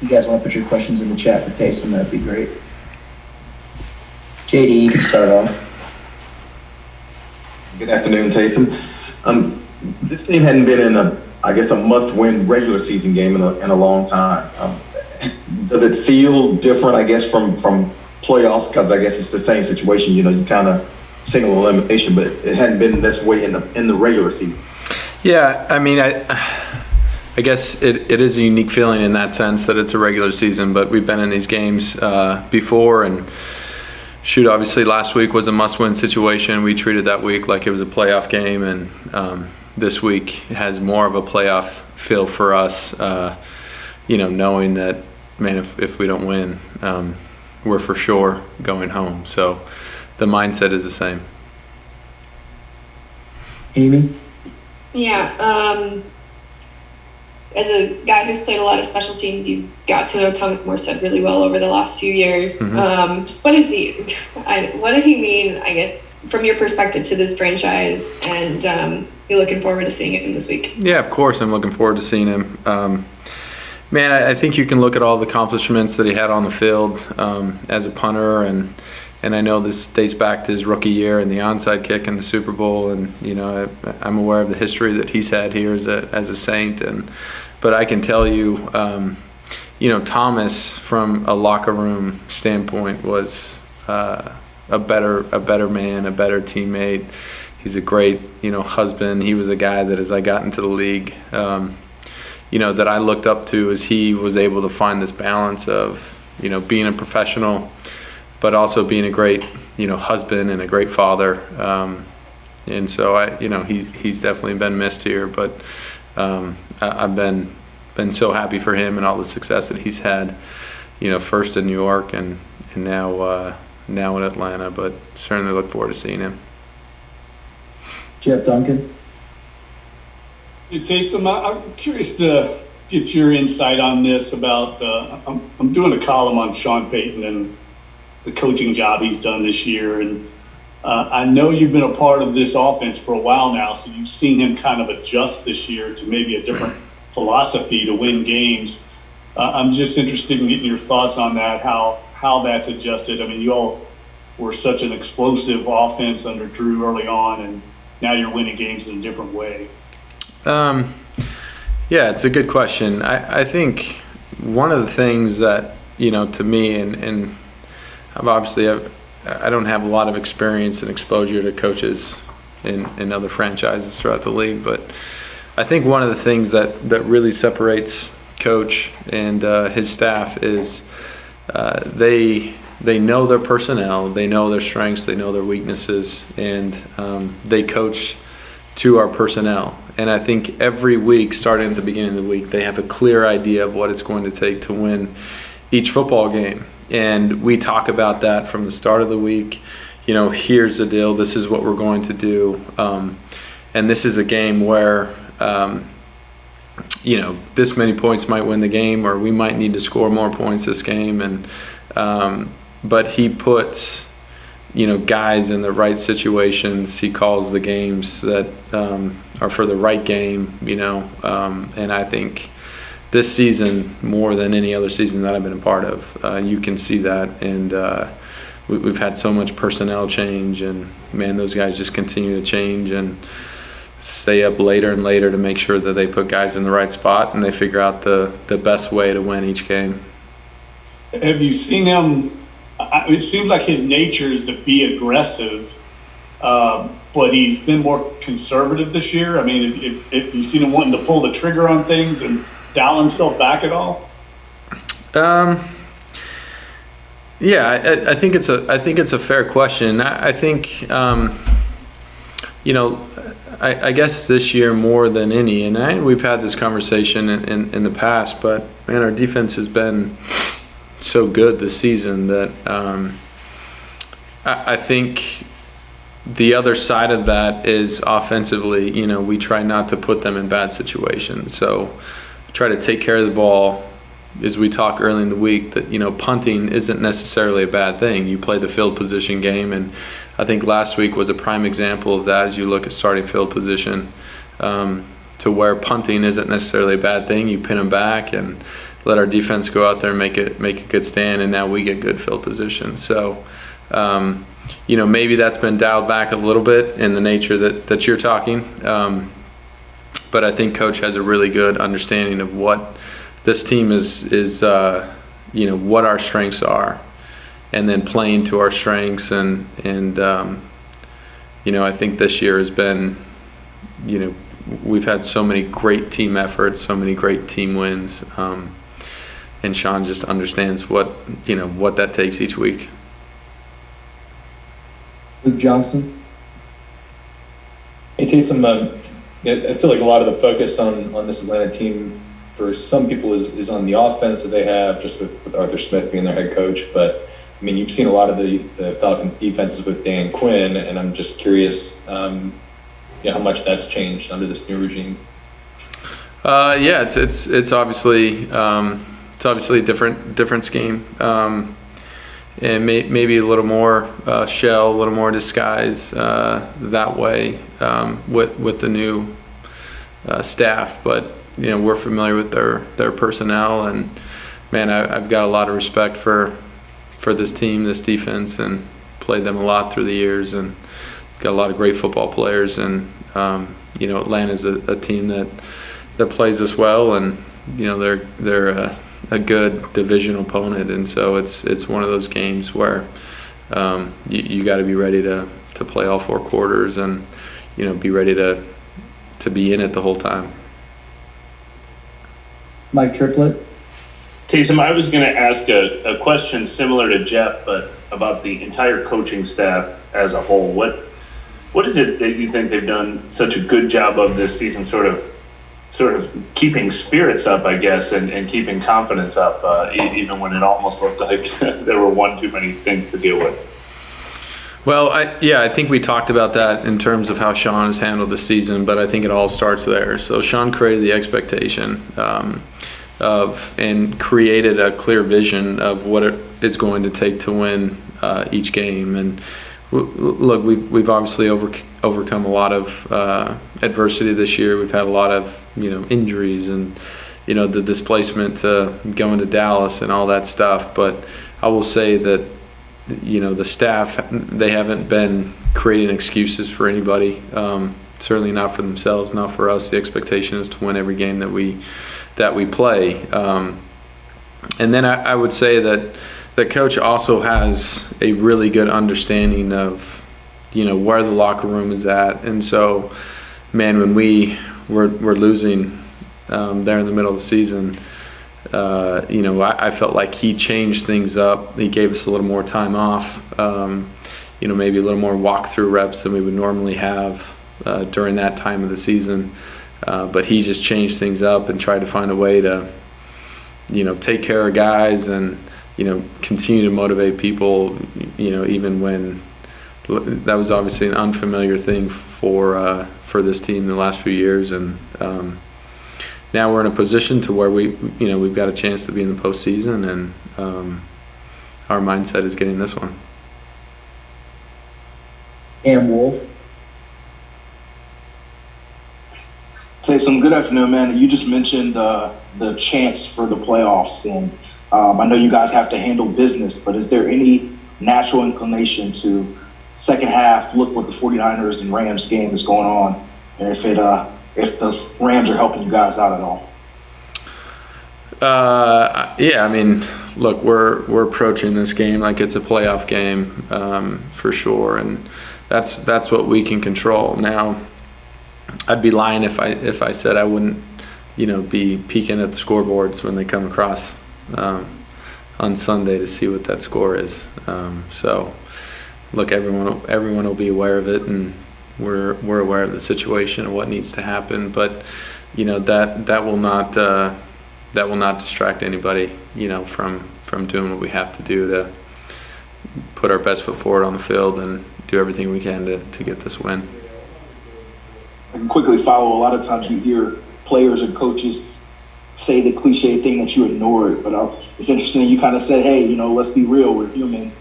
you guys want to put your questions in the chat for Taysom, that'd be great. JD, you can start off. Good afternoon, Taysom. This team hadn't been in a must-win regular season game in a long time. Does it feel different, I guess, from playoffs? Because I guess it's the same situation. You kind of single elimination, but it hadn't been this way in the regular season. Yeah, I mean, I guess it is a unique feeling in that sense that it's a regular season, but we've been in these games before, and obviously last week was a must-win situation. We treated that week like it was a playoff game, and this week has more of a playoff feel for us, knowing that, man, if we don't win, we're for sure going home. So the mindset is the same. Amy? Yeah, as a guy who's played a lot of special teams, you got to know Thomas Morstead really well over the last few years. Mm-hmm. Just what did he mean, I guess, from your perspective to this franchise, and you're looking forward to seeing him this week? Yeah, of course, I'm looking forward to seeing him. Man, I think you can look at all the accomplishments that he had on the field as a punter, and I know this dates back to his rookie year and the onside kick in the Super Bowl, and I'm aware of the history that he's had here as a Saint, but I can tell you, Thomas from a locker room standpoint was a better man, a better teammate. He's a great husband. He was a guy that as I got into the league, that I looked up to as he was able to find this balance of being a professional, but also being a great, husband and a great father. And so he's definitely been missed here, but I've been so happy for him and all the success that he's had, first in New York and now in Atlanta, but certainly look forward to seeing him. Jeff Duncan? Hey, Taysom, I'm curious to get your insight on this about, I'm doing a column on Sean Payton and the coaching job he's done this year. And I know you've been a part of this offense for a while now, so you've seen him kind of adjust this year to maybe a different philosophy to win games. I'm just interested in getting your thoughts on that, how that's adjusted. I mean, you all were such an explosive offense under Drew early on, and now you're winning games in a different way. Yeah, it's a good question. I think one of the things that, to me, and I don't have a lot of experience and exposure to coaches in other franchises throughout the league, but I think one of the things that really separates Coach and his staff is they know their personnel, they know their strengths, they know their weaknesses, and they coach to our personnel. And I think every week, starting at the beginning of the week, they have a clear idea of what it's going to take to win each football game. And we talk about that from the start of the week. Here's the deal. This is what we're going to do. And this is a game where, this many points might win the game, or we might need to score more points this game. And but he puts guys in the right situations. He calls the games that are for the right game, and I think this season, more than any other season that I've been a part of, you can see that. And we've had so much personnel change, and, man, those guys just continue to change and stay up later and later to make sure that they put guys in the right spot and they figure out the best way to win each game. Have you seen him? It seems like his nature is to be aggressive, but he's been more conservative this year. I mean, if you've seen him wanting to pull the trigger on things and dial himself back at all? Yeah, I think it's a fair question. I think I guess this year more than any, and we've had this conversation in the past, but, man, our defense has been so good this season that I think the other side of that is offensively, we try not to put them in bad situations. So try to take care of the ball. As we talk early in the week, that punting isn't necessarily a bad thing. You play the field position game, and I think last week was a prime example of that as you look at starting field position, to where punting isn't necessarily a bad thing. You pin them back, and let our defense go out there and make a good stand, and now we get good field position. So, maybe that's been dialed back a little bit in the nature that you're talking. But I think Coach has a really good understanding of what this team is what our strengths are, and then playing to our strengths. And I think this year has been, we've had so many great team efforts, so many great team wins. And Sean just understands what that takes each week. Luke Johnson. Hey, Taysom, I feel like a lot of the focus on this Atlanta team for some people is on the offense that they have, just with Arthur Smith being their head coach. But, I mean, you've seen a lot of the Falcons' defenses with Dan Quinn, and I'm just curious how much that's changed under this new regime. It's obviously a different scheme, and maybe a little more shell, a little more disguise that way with the new staff. But we're familiar with their personnel, and man, I've got a lot of respect for this team, this defense, and played them a lot through the years, and got a lot of great football players. And Atlanta's a team that plays us well, and they're a good division opponent, and so it's one of those games where you got to be ready to play all four quarters, and be ready to be in it the whole time. Mike Triplett. Taysom, I was going to ask a question similar to Jeff, but about the entire coaching staff as a whole. What is it that you think they've done such a good job of this season, sort of keeping spirits up, I guess, and keeping confidence up, even when it almost looked like there were one too many things to deal with? Well, I think we talked about that in terms of how Sean has handled the season, but I think it all starts there. So Sean created the expectation and created a clear vision of what it is going to take to win each game. And look, we've obviously overcome a lot of adversity this year. We've had a lot of injuries and the displacement going to Dallas and all that stuff. But I will say that the staff, they haven't been creating excuses for anybody. Certainly not for themselves, not for us. The expectation is to win every game that we play. And then I would say that the coach also has a really good understanding of where the locker room is at. And so, man, when we were losing there in the middle of the season, I felt like he changed things up. He gave us a little more time off, maybe a little more walkthrough reps than we would normally have during that time of the season. But he just changed things up and tried to find a way to, take care of guys and, continue to motivate people, even when that was obviously an unfamiliar thing for this team the last few years. And now we're in a position to where we've got a chance to be in the postseason, and our mindset is getting this one. Cam Wolf. Taysom, good afternoon, man. You just mentioned the chance for the playoffs, and I know you guys have to handle business, but is there any natural inclination to second half look what the 49ers and Rams game is going on, and if the Rams are helping you guys out at all? Yeah, I mean, look, we're approaching this game like it's a playoff game for sure, and that's what we can control. Now, I'd be lying if I said I wouldn't, be peeking at the scoreboards when they come across on Sunday to see what that score is. So, look, everyone will be aware of it, and we're aware of the situation and what needs to happen. But that will not distract anybody, from doing what we have to do to put our best foot forward on the field and do everything we can to get this win. I can quickly follow. A lot of times you hear players and coaches say the cliche thing that you ignored, but it's interesting you kind of said, hey, let's be real, we're human.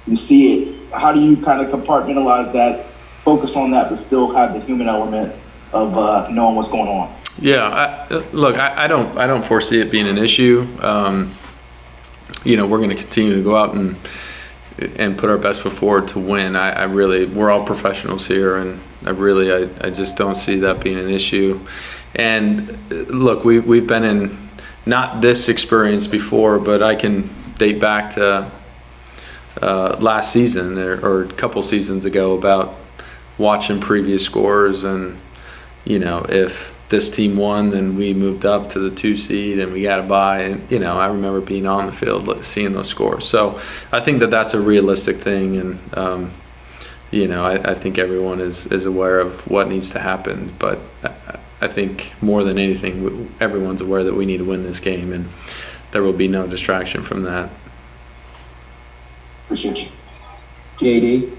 You see it. How do you kind of compartmentalize that, focus on that, but still have the human element of knowing what's going on? Yeah, look, I don't foresee it being an issue. We're going to continue to go out and put our best foot forward to win. I really, we're all professionals here, and I just don't see that being an issue. And look, we've been in not this experience before, but I can date back to last season or a couple seasons ago about watching previous scores, and if this team won, then we moved up to the 2 seed and we got a bye. And I remember being on the field seeing those scores. So I think that that's a realistic thing, and I think everyone is aware of what needs to happen. But I think more than anything, everyone's aware that we need to win this game, and there will be no distraction from that. Appreciate you. JD.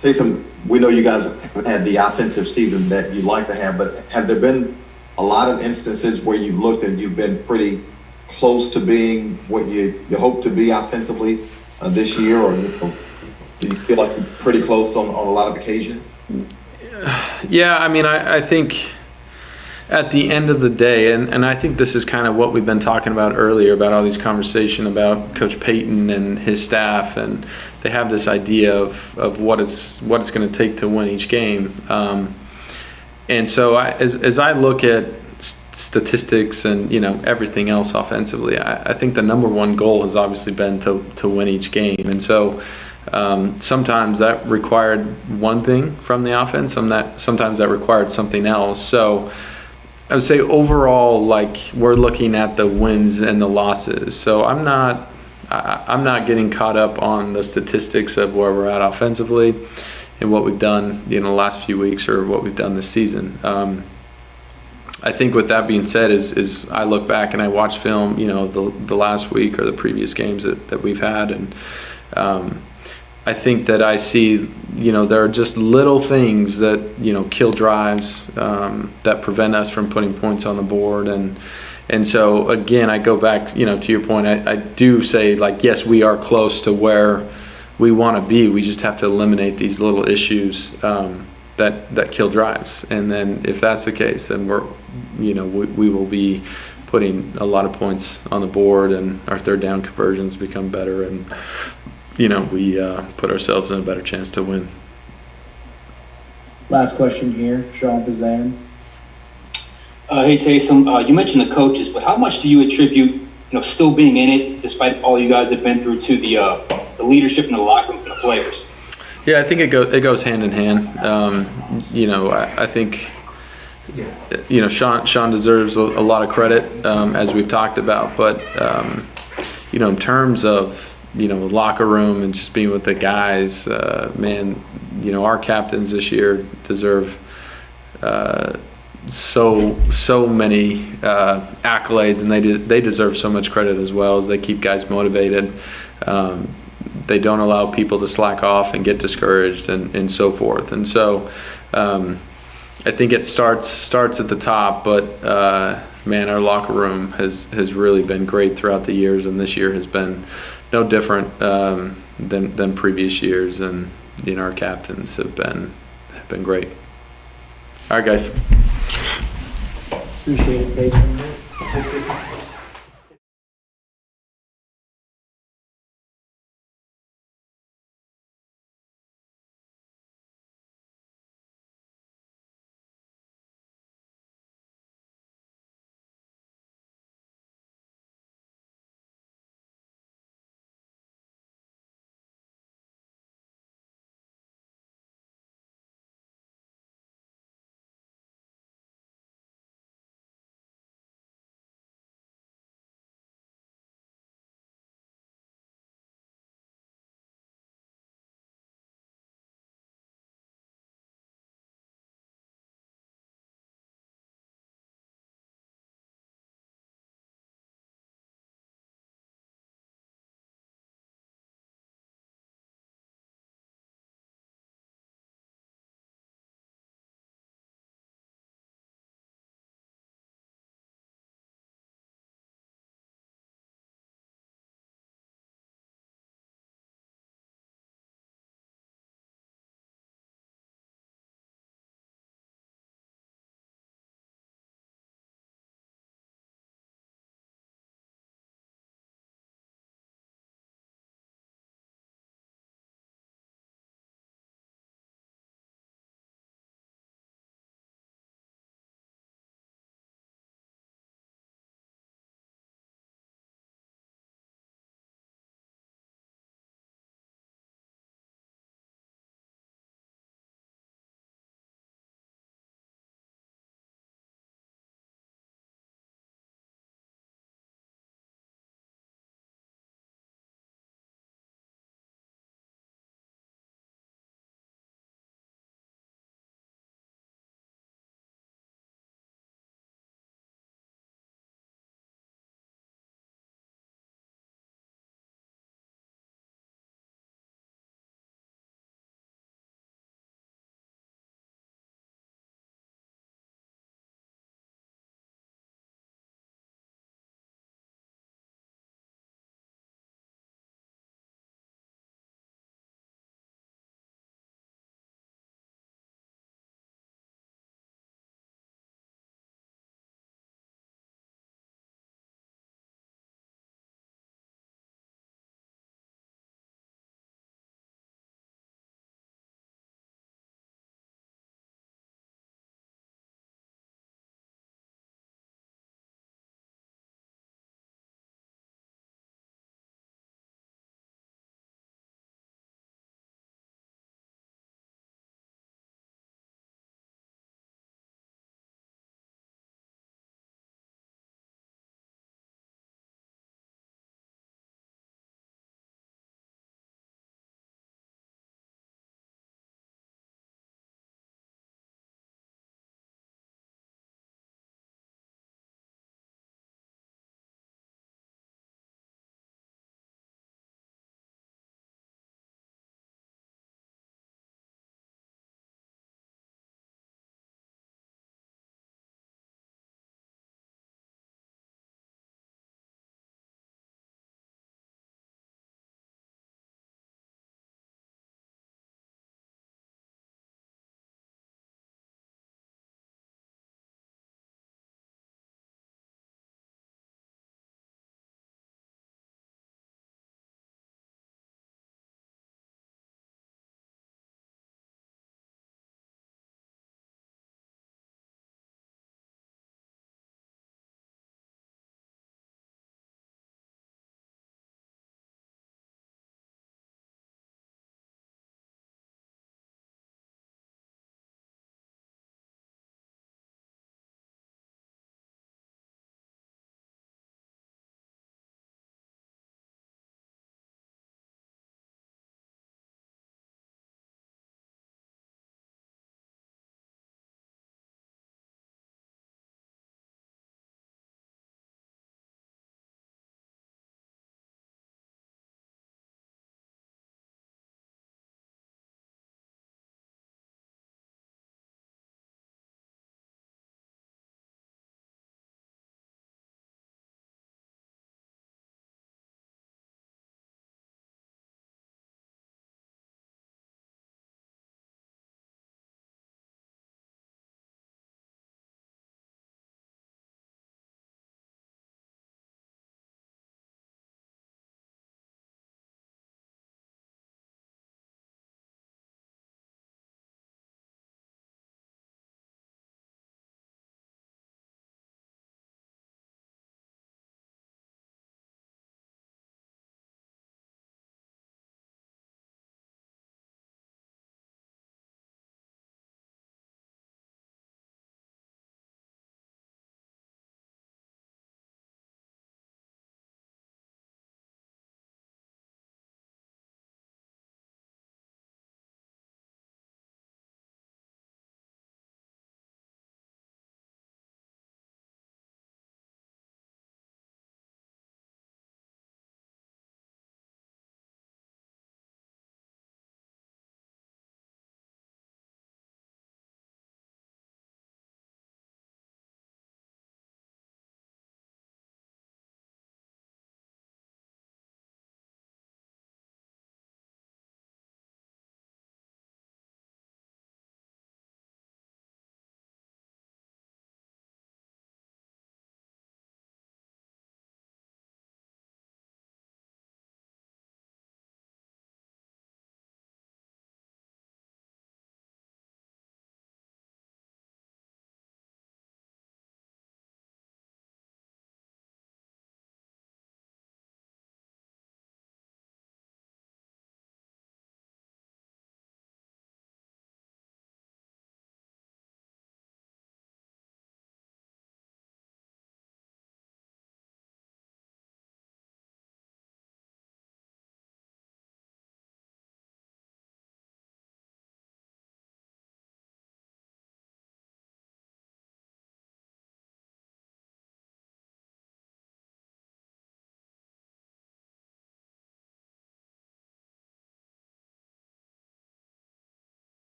Taysom, we know you guys haven't had the offensive season that you'd like to have, but have there been a lot of instances where you've looked and you've been pretty close to being what you hope to be offensively this year, or do you feel like you're pretty close on a lot of occasions? Yeah, I mean, I think at the end of the day, and I think this is kind of what we've been talking about earlier, about all these conversation about Coach Payton and his staff, and they have this idea of what it's going to take to win each game. And so as I look at statistics and everything else offensively, I think the number one goal has obviously been to win each game. And so sometimes that required one thing from the offense, sometimes that required something else. So I would say overall, like, we're looking at the wins and the losses. So I'm not getting caught up on the statistics of where we're at offensively and what we've done the last few weeks or what we've done this season. I think with that being said, is I look back and I watch film, the last week or the previous games that we've had, and I think that I see, there are just little things that, kill drives, that prevent us from putting points on the board. And so, again, I go back, to your point, I do say, like, yes, we are close to where we want to be. We just have to eliminate these little issues that kill drives. And then if that's the case, then we will be putting a lot of points on the board, and our third down conversions become better, and we put ourselves in a better chance to win. Last question here, Sean Pazan. Hey Taysom, you mentioned the coaches, but how much do you attribute, still being in it, despite all you guys have been through, to the leadership in the locker room from the players? Yeah, I think it goes hand in hand. I think Sean deserves a lot of credit, as we've talked about, but in terms of locker room and just being with the guys, our captains this year deserve so many accolades, and they deserve so much credit as well, as they keep guys motivated. They don't allow people to slack off and get discouraged and so forth. And so I think it starts at the top, but our locker room has really been great throughout the years, and this year has been no different than previous years, and our captains have been great. All right, guys. Appreciate it, Taysom.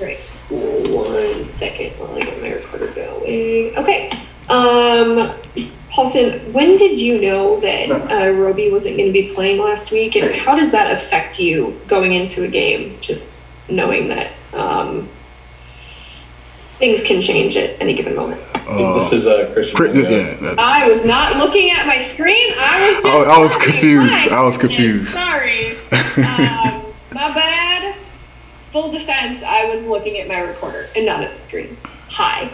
Right. Cool. 1 second while I get my recorder going. Okay. Paulson, when did you know that Roby wasn't going to be playing last week, and how does that affect you going into a game? Just knowing that things can change at any given moment. This is Christian. Yeah. I was not looking at my screen. I was confused. I was confused. Sorry. My bad. Full defense, I was looking at my recorder and not at the screen. Hi.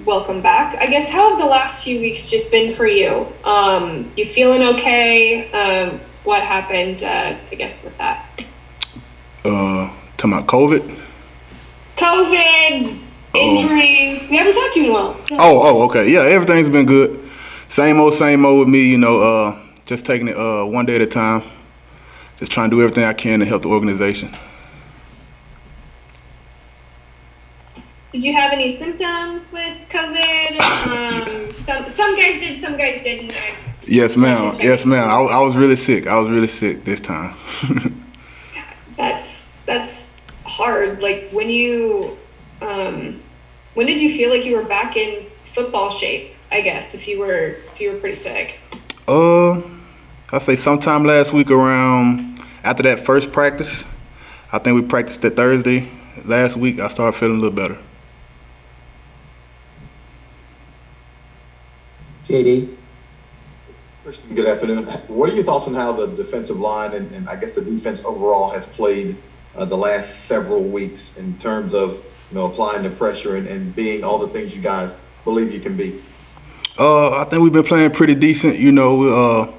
Welcome back. I guess, how have the last few weeks just been for you? You feeling okay? What happened, I guess, with that? Talking about COVID? COVID, injuries. We haven't talked to you in a while. Okay. Yeah, everything's been good. Same old with me, you know, just taking it one day at a time. Just trying to do everything I can to help the organization. Did you have any symptoms with COVID? Some guys did, some guys didn't. Yes, ma'am. Yes, ma'am. I was really sick. I was really sick this time. That's hard. Like, when did you feel like you were back in football shape? I guess if you were pretty sick. I'd say sometime last week around after that first practice. I think we practiced that Thursday. Last week I started feeling a little better. JD. Christian, good afternoon. What are your thoughts on how the defensive line and I guess the defense overall has played the last several weeks in terms of, you know, applying the pressure and being all the things you guys believe you can be? I think we've been playing pretty decent. You know,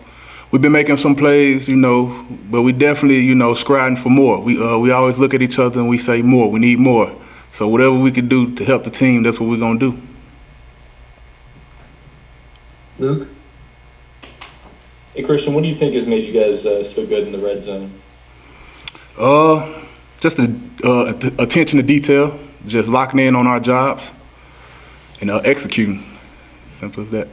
we've been making some plays, you know, but we definitely, you know, striving for more. We always look at each other and we say more. We need more. So whatever we could do to help the team, that's what we're gonna do. Luke. Hey, Christian, what do you think has made you guys so good in the red zone? Just the attention to detail, just locking in on our jobs and executing. Simple as that.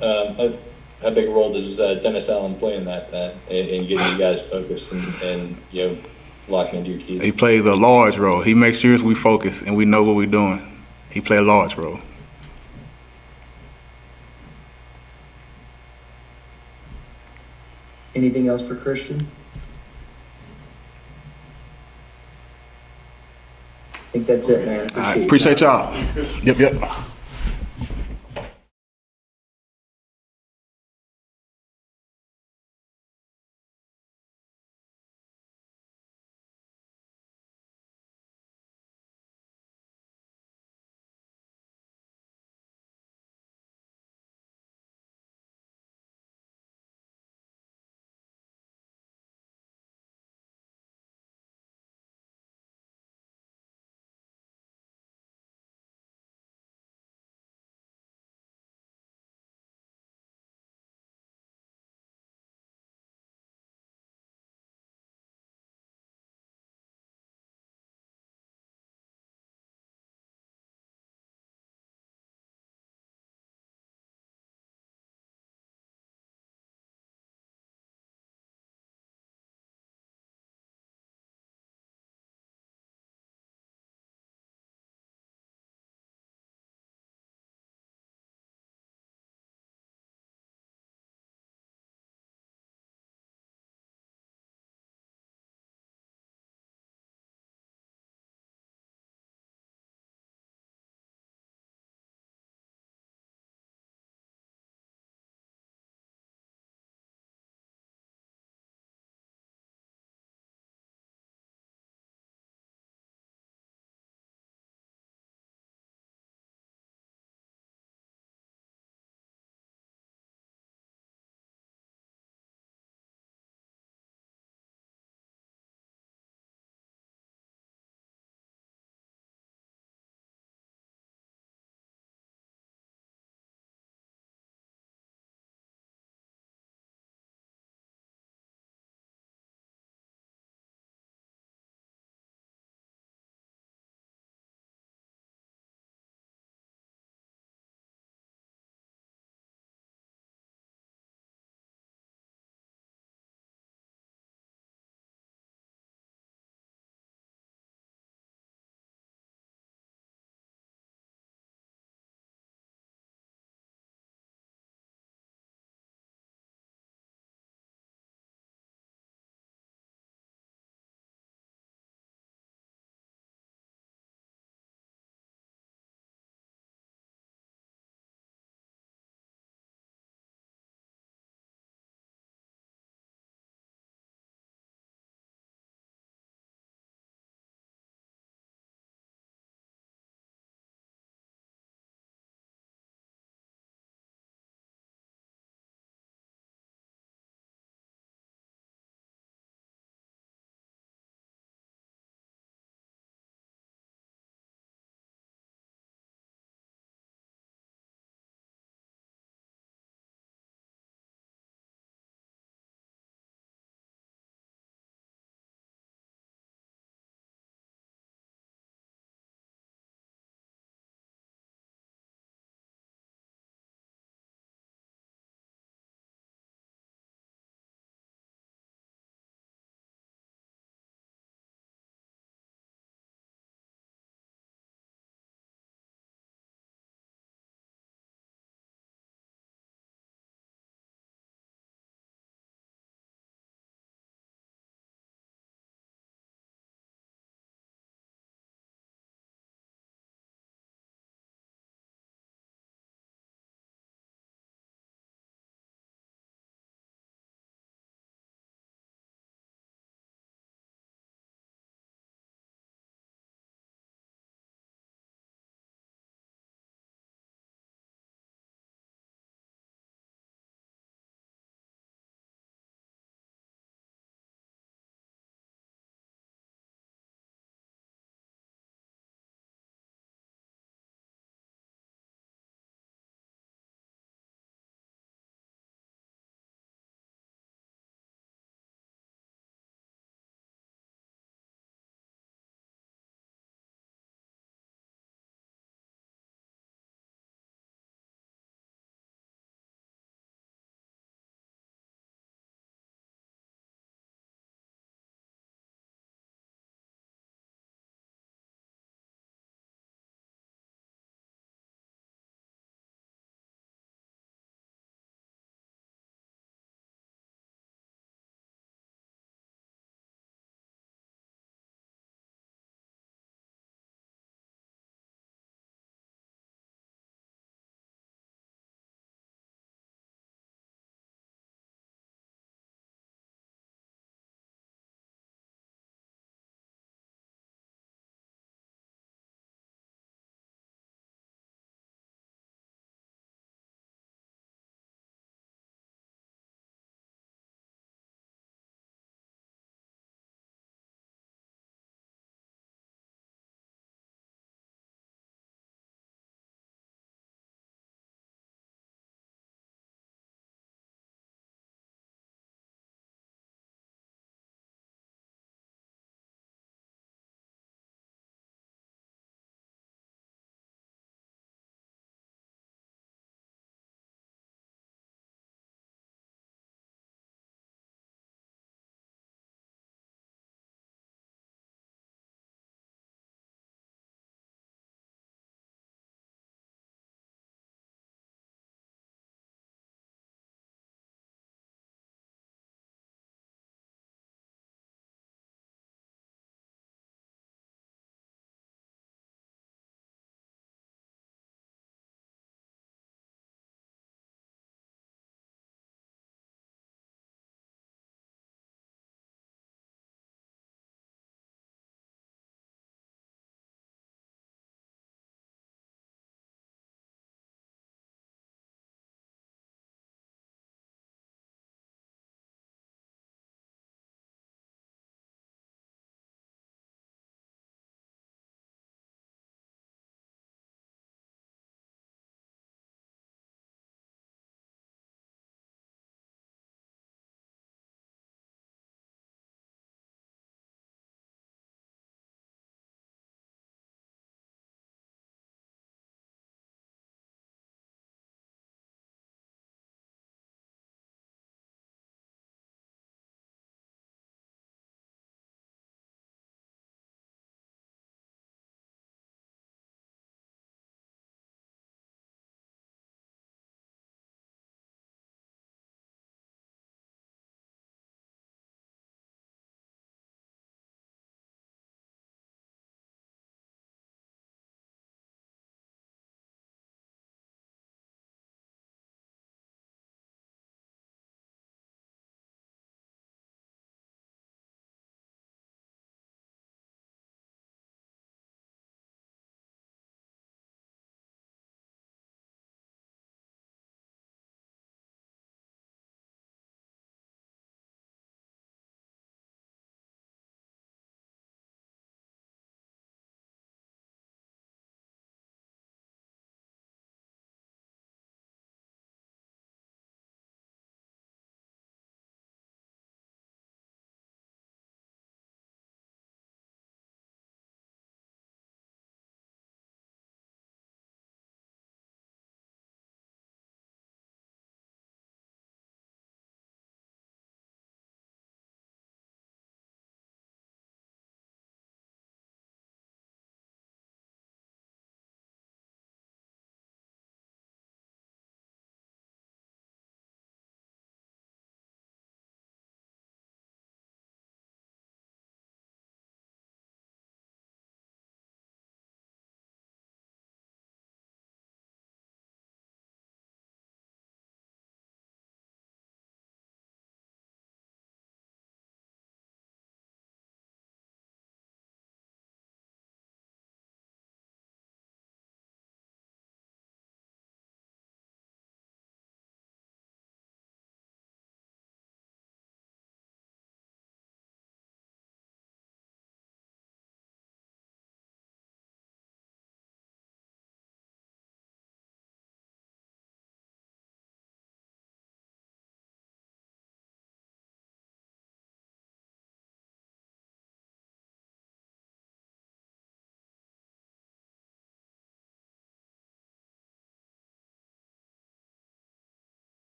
How big a role does Dennis Allen play in that in getting you guys focused and you know, locking into your keys? He plays a large role. He makes sure we focus and we know what we're doing. He plays a large role. Anything else for Christian? I think that's it, man. All right, appreciate y'all. Yep.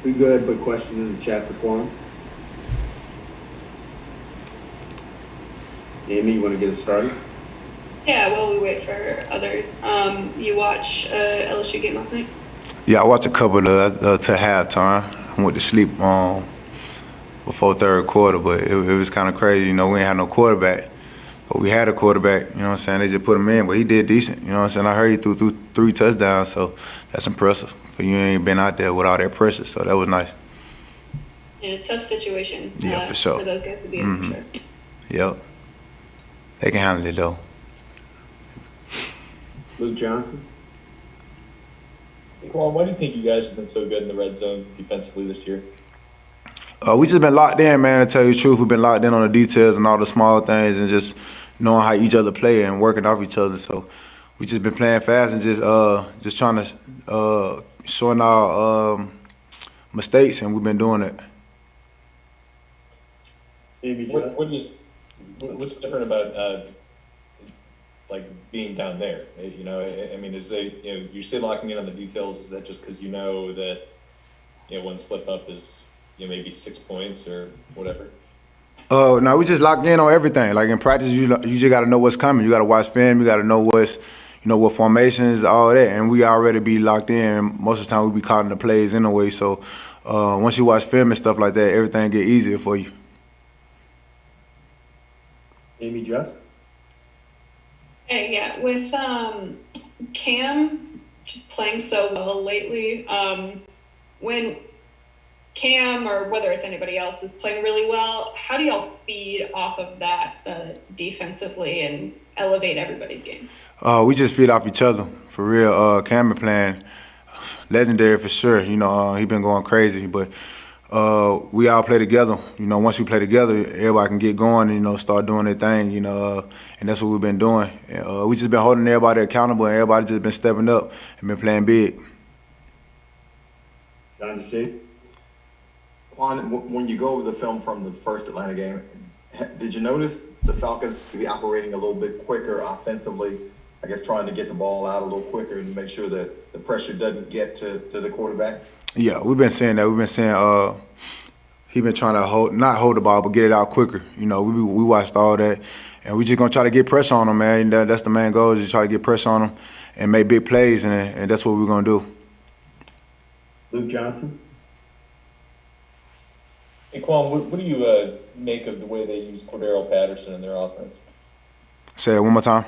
We good, but question in the chat for Kwon. Amy, you want to get us started? Yeah, while we wait for others. You watch LSU game last night? Yeah, I watched a couple of to halftime. I went to sleep before third quarter, but it was kind of crazy. You know, we ain't had no quarterback, but we had a quarterback. You know what I'm saying? They just put him in, but he did decent. You know what I'm saying? I heard he threw 3 touchdowns, so that's impressive. But you ain't been out there with all that pressure, so that was nice. In a tough situation. Yeah, for sure. For those guys to be in, for sure. Yep. They can handle it, though. Luke Johnson. Kwon, why do you think you guys have been so good in the red zone defensively this year? We just been locked in, man, to tell you the truth. We've been locked in on the details and all the small things and just knowing how each other play and working off each other. So we just been playing fast and just trying to shorten our mistakes, and we've been doing it. What's different about like being down there? You know, I mean, you say locking in on the details. Is that just because you know that one slip up is maybe 6 points or whatever? No, we just locked in on everything. Like in practice, you just got to know what's coming. You got to watch film. You got to know what formations, all that. And we already be locked in. Most of the time, we be calling the plays anyway. So once you watch film and stuff like that, everything get easier for you. Amy Just? Hey, yeah, with Cam just playing so well lately, when Cam, or whether it's anybody else, is playing really well, how do y'all feed off of that defensively and elevate everybody's game? We just feed off each other, for real. Cam been playing legendary for sure. You know, he been going crazy, but we all play together. You know, once we play together, everybody can get going and, start doing their thing, and that's what we've been doing. We just been holding everybody accountable, and everybody just been stepping up and been playing big. John DeShay? Kwon, when you go over the film from the first Atlanta game, did you notice the Falcons be operating a little bit quicker offensively? I guess trying to get the ball out a little quicker and make sure that the pressure doesn't get to the quarterback? Yeah, we've been saying that. We've been saying he been trying to not hold the ball, but get it out quicker. We watched all that, and we just gonna try to get pressure on him, man. That's the main goal, is to try to get pressure on him and make big plays, and that's what we're gonna do. Luke Johnson. Hey, Kwon, what do you make of the way they use Cordero Patterson in their offense? Say it one more time.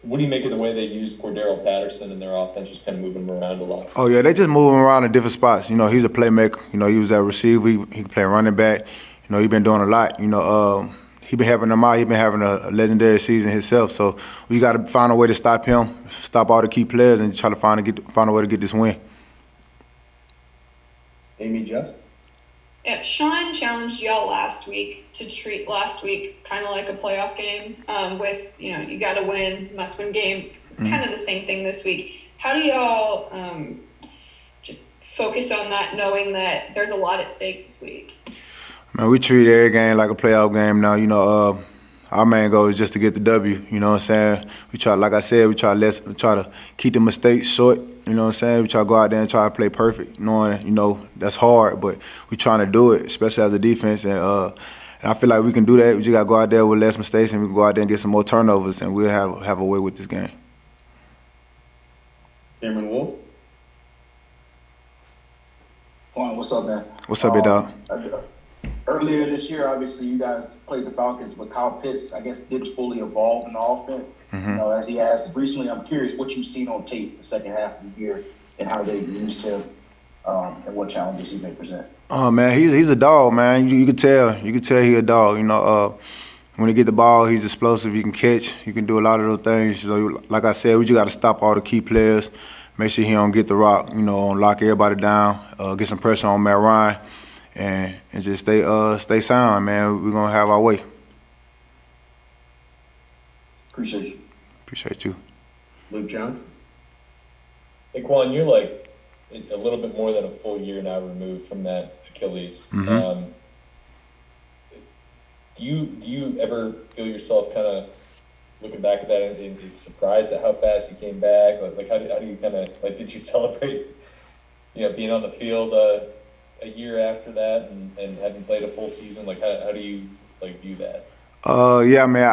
What do you make of the way they use Cordero Patterson in their offense, just kind of moving him around a lot? Oh, yeah, they just move him around in different spots. He's a playmaker. He was that receiver. He can play running back. He been doing a lot. He been helping them out. He been having a legendary season himself. So we got to find a way to stop him, stop all the key players, and try to find a way to get this win. Amy Just? Yeah, Sean challenged y'all last week to treat last week kind of like a playoff game with, you got to win, must win game. It's kind of the same thing this week. How do y'all just focus on that, knowing that there's a lot at stake this week? Man, we treat every game like a playoff game now. Our main goal is just to get the W. You know what I'm saying? We try, like I said, we try to keep the mistakes short. You know what I'm saying? We try to go out there and try to play perfect, knowing, that's hard, but we trying to do it, especially as a defense. And I feel like we can do that. We just got to go out there with less mistakes, and we can go out there and get some more turnovers, and we'll have a way with this game. Cameron Wolf? Kwon, what's up, man? What's up, big dog? Earlier this year, obviously, you guys played the Falcons, but Kyle Pitts, I guess, didn't fully evolve in the offense. As he has recently. I'm curious what you've seen on tape the second half of the year and how they used him and what challenges he may present. Oh man, he's a dog, man. You can tell. You can tell he's a dog. When he get the ball, he's explosive. He can catch. He can do a lot of those things. So, like I said, we just got to stop all the key players. Make sure he don't get the rock. Lock everybody down. Get some pressure on Matt Ryan. And just stay sound, man. We're going to have our way. Appreciate you. Appreciate you. Luke Johnson. Hey, Kwon, you're like a little bit more than a full year now removed from that Achilles. Do you ever feel yourself kind of looking back at that and surprised at how fast you came back? Like how do you kind of, did you celebrate being on the field a year after that and having played a full season, like how do you like view that? Yeah, man.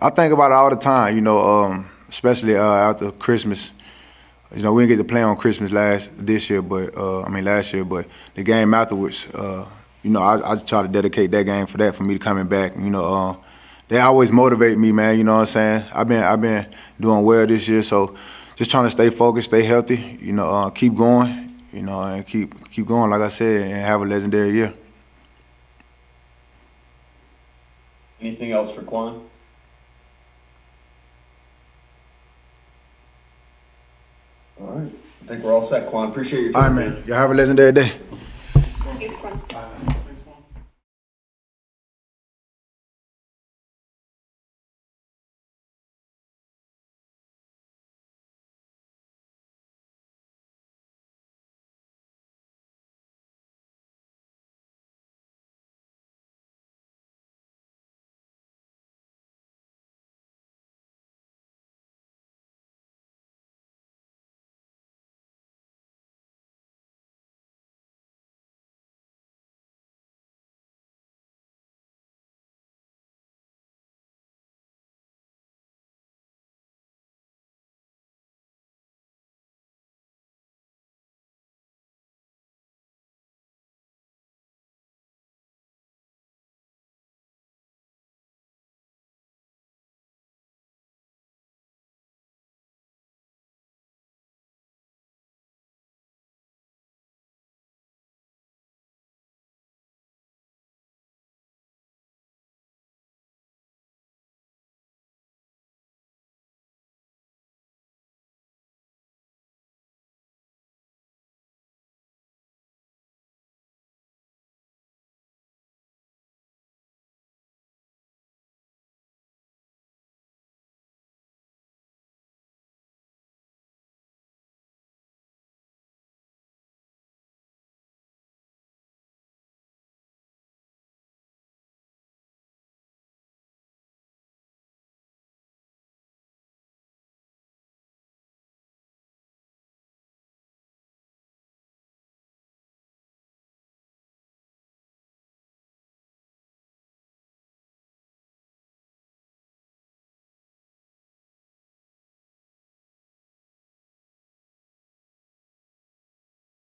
I think about it all the time. Especially after Christmas. We didn't get to play on Christmas last year, but the game afterwards. I try to dedicate that game for me to coming back. They always motivate me, man. You know what I'm saying? I've been doing well this year, so just trying to stay focused, stay healthy. Keep going. And keep going, like I said, and have a legendary year. Anything else for Kwon? All right. I think we're all set, Kwon. Appreciate your time. All right, man. Y'all have a legendary day. Thanks, Kwon.